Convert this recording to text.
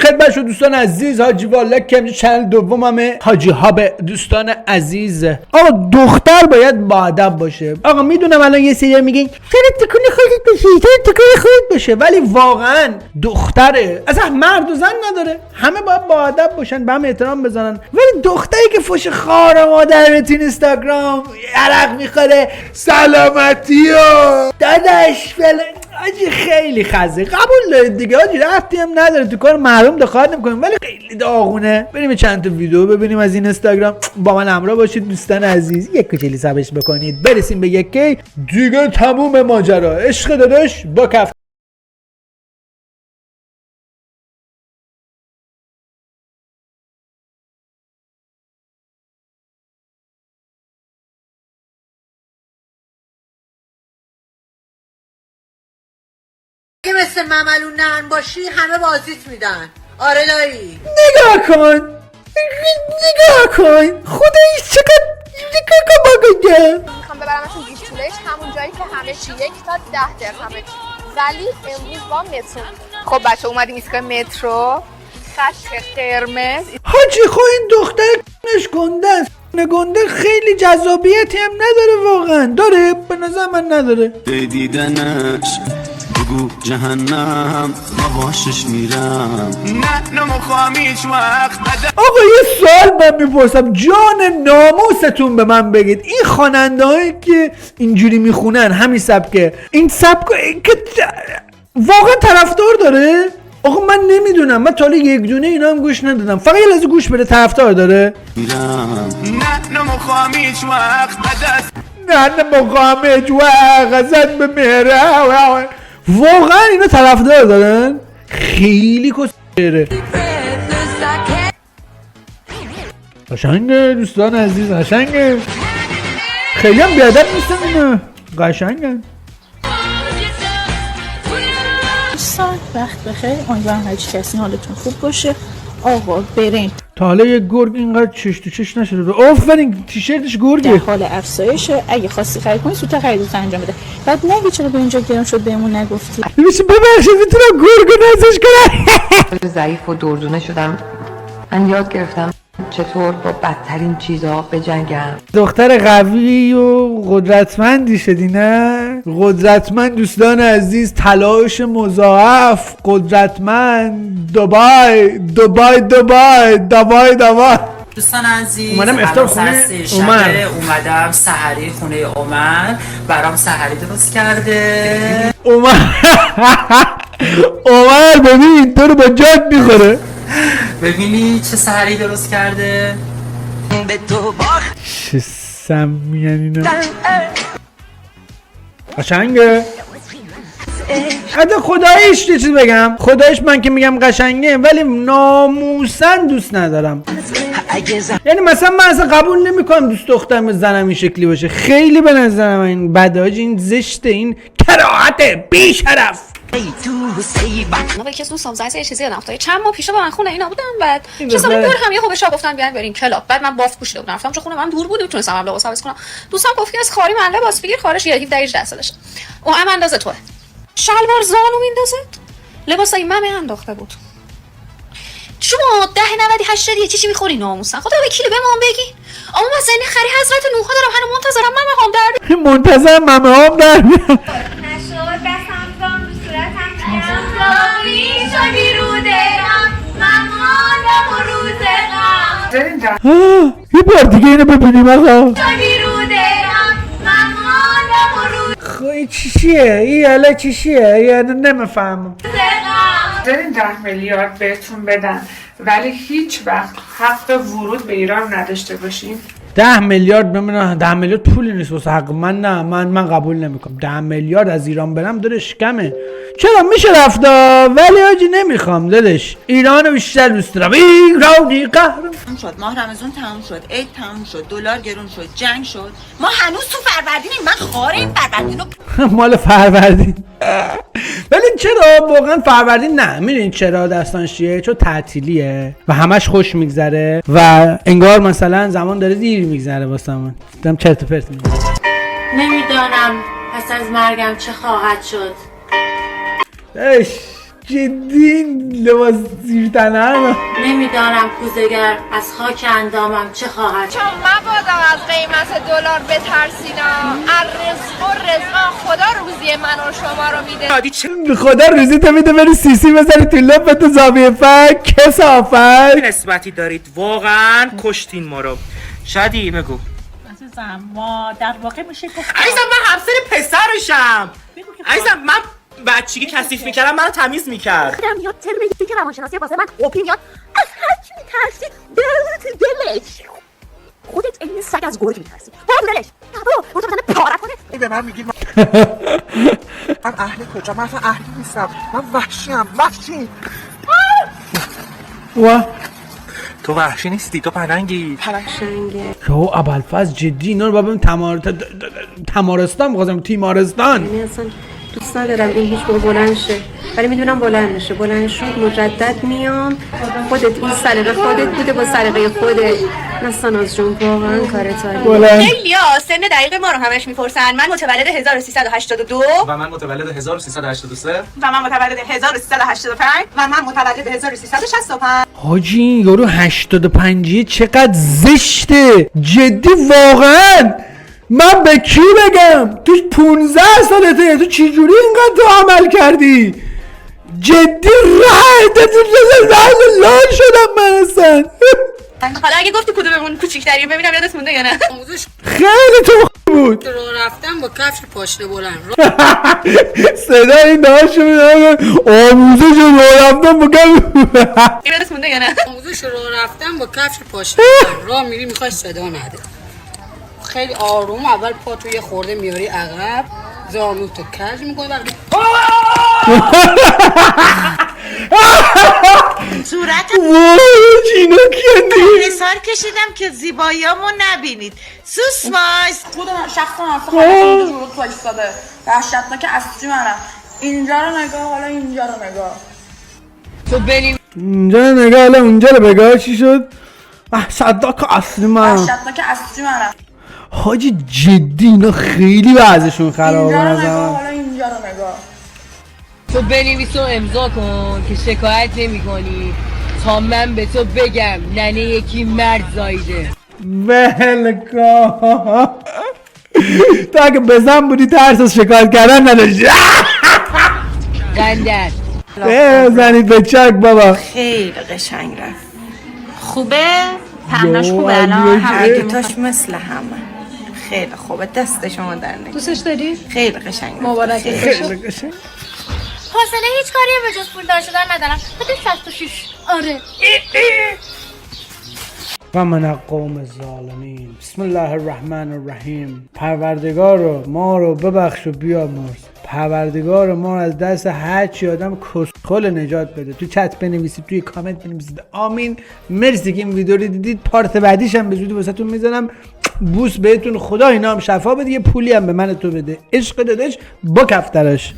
خدمت شما دوستان عزیز، حاجی والا کم چنل دوممه، حاجی هاب. دوستان عزیز، آقا دختر باید باادب باشه. آقا میدونم الان یه سری میگین چرا تکون خودت بشه، چرا تکون خودت بشه، ولی واقعا دختره، اصلا مرد و زن نداره، همه باید باادب باشن، به هم احترام بزنن. ولی دختری که فوش خار مادر تو اینستاگرام عرق میخوره سلامتی و داداش فلان، آجی خیلی خزه. قبول دارید دیگه آجی، رفتی هم نداره، تو کار محروم دخالت نمیکنیم، ولی خیلی داغونه. بریم چند تا ویدیو ببینیم از این اینستاگرام. با من همراه باشید دوستان عزیز، یک کوچلی سبش بکنید برسیم به یکی دیگه تموم ماجرا. عشق داداش با کف. اگه مثل مملون نهن باشی همه بازیت میدن. آره دایی نگاه کن، نگاه کن، خداییش چقدر میخوام ببرمتون گیشتولش، همون جایی که همه چی 1 تا 10 درهمه، ولی امروز با مترو. خب بچه اومدیم ایستگاه مترو، خط قرمز. حاجی خب این دختر نش گنده است، گنده خیلی جذابیتی هم نداره واقعا. داره؟ به نظر من نداره. دیدنش بگو جهنم باشش میرم، نه نمیخوام هیچ وقت. آقا یه سوال من میپرسم، جان ناموستون به من بگید، این خواننده هایی که اینجوری میخونن همین سبکه، این سبک واقعا طرفدار داره؟ آقا من نمیدونم، من تا حالا یک دونه اینا هم گوش ندادم، فقط یه لحظه گوش بده. طرفدار داره؟ میرم نه نمیخوام هیچ وقت نه نمیخوام هیچ وقت ازت به مهره. واقعا اینا طرفدار دارن؟ خیلی کسره. قشنگه دوستان عزیز، قشنگه، خیلی هم بیادب نیستن اینا، قشنگه. دوستان وقت بخیر، امیدوارم هر کسی حالتون خوب باشه. آقا بریم. تا حالا یه گرگ اینقدر چش تو چش نشده. آفرین، تیشرتش گرگه. در حال افزایشه، اگه خواستی خرید کنی سوتا خریدت انجام بده. بعد نگی چرا به اینجا گرم شد بهمون نگفتی. ببخشید میتونم گرگو نازش کنم. ضعیف و دردونه شدم. من یاد گرفتم چطور با بدترین چیزها بجنگم. دختر قوی و قدرتمندی شدی نه؟ قدرتمند دوستان عزیز، تلاش مضاعف، قدرتمند. دبای دبای دبای دبای دبای. دوستان عزیز، اومدم افطار خونه عمر، اومدم سحری خونه عمر، برام سحری درست کرده. عمر ببین تو رو با جات میخوره. ببینی چه سحری درست کرده. چه سمیان اینا، قشنگه. حتی خداییش یه چیز بگم، خداییش من که میگم قشنگه ولی ناموسن دوست ندارم. یعنی مثلا من اصلا قبول نمیکنم دوست دخترم زنم این شکلی باشه، خیلی به نظرم این بده، این زشته، این کراهته، بی شرف. من به کسی دوستم زنگ یه چیزی یادم افتاد. چند ماه پیش با من خونه اینا بودم، بعد چه سالی دور هم یه خوبشا گفتن بیان بریم کلاب. بعد من بافت پوشیده بودم، رفتم چون خونه من دور بود میتونستم لباس عوض کنم. دوستم گفت که از خاری من لباس بگیر، خارش یه 18 سالشه. اون هم اندازه توه. شلوار زانو میندازه. لباسای من انداخته بود. شما 10.98 چی میخوری ناموسن؟ خدا وکیلی بهمون بگی. اما من زنی خری حضرت نوح دارم، هنوز منتظرم ممه هام در بیاد. منتظر ممه هام در بیاد. نشد دستم زان رو صورتم میام زاوی شدی رو دلم، من ماندم و روزقم. یه بار دیگه اینو ببینیم آقا. شدی رو دلم، من ماندم و روزقم. خواهی چیشیه؟ این حالا چیشیه؟ یعنی نمیفهمم. دارین 10 میلیارد بهتون بدن ولی هیچ وقت حق ورود به ایران نداشته باشین. 10 میلیارد بمونه، 10 میلیارد پولی نیست واسه حق من. نه من قبول نمیکنم 10 میلیارد از ایران برم، دادش کمه. چرا میشه رفتا ولی آجی نمیخوام دادش، ایرانو بیشتر دوست دارم. ایرانی قهرم شد، ماه رمضان تموم شد، عید تموم شد، دلار گرون شد، جنگ شد، ما هنوز تو فروردینیم. من خاره این فروردینو مال فروردین. ولی چرا واقعا فروردین؟ نه میدونین چرا داستانش چیه؟ چون تعطیلیه و همش خوش میگذره و انگار مثلا زمان داره دیر میگذره واسمون. دارم چرت و پرت میگم. نمیدانم پس از مرگم چه خواهد شد. جدی این لباس زیرتنه نمیدانم کوزگر از خاک اندامم چه خواهد چون مبادا از قیمت دلار بترسینا الرزق و رزقا خدا روزی من و شما رو میده. عادی چه به خدا روزی تو میده بری سیسی بزنی تو لپت زاویه فک کسافت. نسبتی دارید واقعا کشتین ما رو. شادی بگو. عزیزم ما در واقع میشه گفت عزیزم من همسر پسرشم. عزیزم من بچگی کثیف میکردم منو تمیز میکرد. میاد ترم که روانشناسی واسه من اوپی میاد از هر چی میترسی دلش خودت این سگ از گرگ میترسی برو دلش برو تو بزنه پارت کنه. این به من میگی من اهل کجا؟ من اصلا اهلی نیستم، من وحشیم وحشی. و تو وحشی نیستی، تو پلنگی. یو ابوالفضل جدی اینا رو بابم تمارستان می‌خواستم تیمارستان. اصلا دوست ندارم این هیچ موقع بلند شه، ولی میدونم بلند میشه. بلند شد مجدد میام. خودت این سلیقه خودت بوده با سلیقه خودت. نه ساناز جون واقعا کارت عالیه. خیلیا سن دقیق ما رو همش میپرسن. من متولد 1382 و من متولد 1383 و من متولد 1385 و من متولد 1365. حاجی این یارو 85 چقدر زشته جدی واقعا. من به کی بگم؟ تو 15 سالته، تو چجوری اینقدر تو عمل کردی؟ جدی لال شدم من اصلا. حالا اگه گفتی کدوممون کوچیک‌تری ببینم یادت مونده یا نه؟ خیلی تو بود. راه رفتن با کفش پاشنه بلند صدا این داشت میدونم آموزش راه رفتن با کفش یادت مونده یا نه؟ آموزش راه رفتن با کفش پاشنه بلند راه میری میخوای صدا نده، خیلی آروم اول پا توی خورده میاری عقب زانوتو کج میکنی وقتی صورت وای اینا کندی حسار کشیدم که زیباییامو نبینید. سوسماس خود من شخصا اصلا خودم رو تو ایستاده وحشتناک اصلی منم. اینجا رو نگاه حالا اینجا رو نگاه. تو بریم اینجا نگاه حالا اونجا رو بگاه چی شد؟ صداک اصلی من وحشتناک اصلی منم. حاجی جدی اینا خیلی وضعشون خرابه اینجا رو نگاه نظرم. حالا اینجا رو نگاه. تو بنویس و امضا کن که شکایت نمی کنی تا من به تو بگم ننه یکی مرد زایده. بلکن تو اگه بزن بودی ترس از شکایت کردن نداشتی. قندر بزنید به چک بابا. خیلی قشنگ رفت. خوبه؟ پهناش خوبه الان همه دوتاش مثل همه. خیلی خوبه دست شما در نگه. دوستش داری؟ خیلی قشنگ. مبارک خیلی قشنگ. حوصله هیچ کاری به جز پول دار شدن ندارم. بده 66. آره. و من قوم الظالمین. بسم الله الرحمن الرحیم. پروردگار ما رو ببخش و بیامرز. پروردگار ما از دست هر چی آدم کسخل نجات بده. تو چت بنویسید، توی کامنت بنویسید آمین. مرسی که این ویدیو رو دیدید. پارت بعدیش هم به زودی واسهتون میذارم. بوس بهتون، خدا اینا هم شفا بده، یه پولی هم به من تو بده. عشق داداش با کفترش.